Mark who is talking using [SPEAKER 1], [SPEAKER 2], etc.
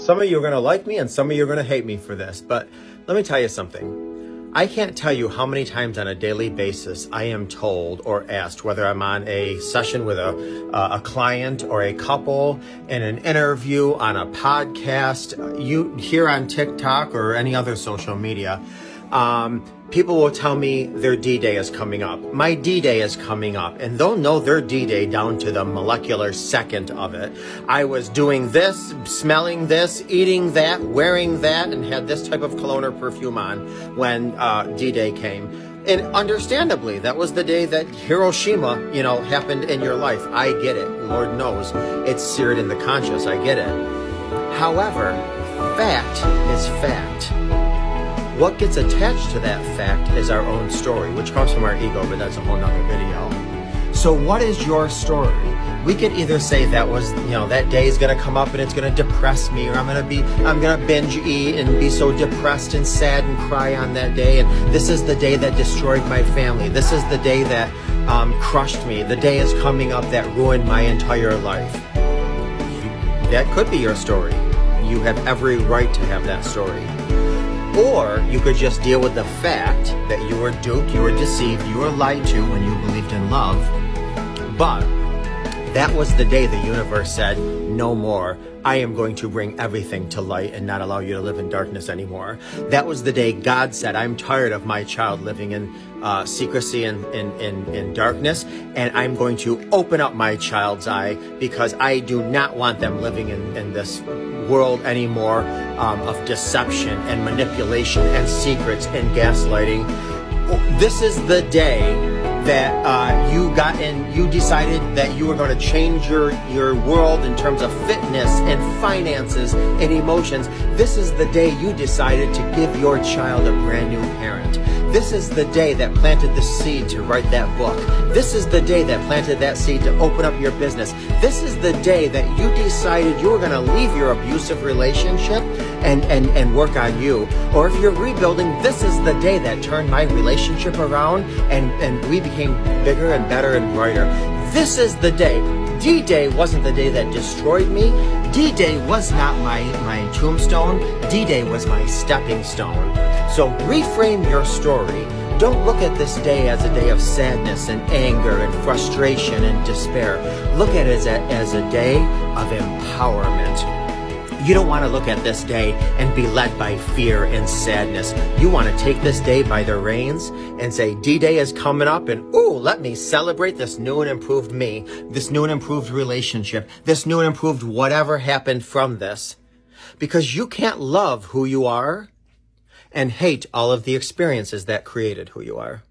[SPEAKER 1] Some of you are going to like me and some of you are going to hate me for this, but let me tell you something. I can't tell you how many times on a daily basis I am told or asked, whether I'm on a session with a client or a couple, in an interview, on a podcast, you here on TikTok or any other social media, people will tell me their D-Day is coming up. My D-Day is coming up, and they'll know their D-Day down to the molecular second of it. I was doing this, smelling this, eating that, wearing that, and had this type of cologne or perfume on when D-Day came. And understandably, that was the day that Hiroshima, happened in your life. I get it. Lord knows. It's seared in the conscious. I get it. However, fact is fact. What gets attached to that fact is our own story, which comes from our ego, but that's a whole nother video. So what is your story? We could either say that was, that day is going to come up and it's going to depress me, or I'm going to binge eat and be so depressed and sad and cry on that day. And this is the day that destroyed my family. This is the day that crushed me. The day is coming up that ruined my entire life. That could be your story. You have every right to have that story. Or you could just deal with the fact that you were duped, you were deceived, you were lied to when you believed in love. But that was the day the universe said, no more. I am going to bring everything to light and not allow you to live in darkness anymore. That was the day God said, I'm tired of my child living in secrecy and in darkness, and I'm going to open up my child's eye, because I do not want them living in this world anymore of deception and manipulation and secrets and gaslighting. This is the day that you decided that you were going to change your world in terms of fitness and finances and emotions. This is the day you decided to give your child a brand new parent. This is the day that planted the seed to write that book. This is the day that planted that seed to open up your business. This is the day that you decided you were going to leave your abusive relationship and work on you. Or if you're rebuilding, this is the day that turned my relationship around and we became bigger and better and brighter. This is the day. D-Day wasn't the day that destroyed me. D-Day was not my tombstone. D-Day was my stepping stone. So reframe your story. Don't look at this day as a day of sadness and anger and frustration and despair. Look at it as a day of empowerment. You don't want to look at this day and be led by fear and sadness. You want to take this day by the reins and say, D-Day is coming up, and let me celebrate this new and improved me, this new and improved relationship, this new and improved whatever happened from this. Because you can't love who you are and hate all of the experiences that created who you are.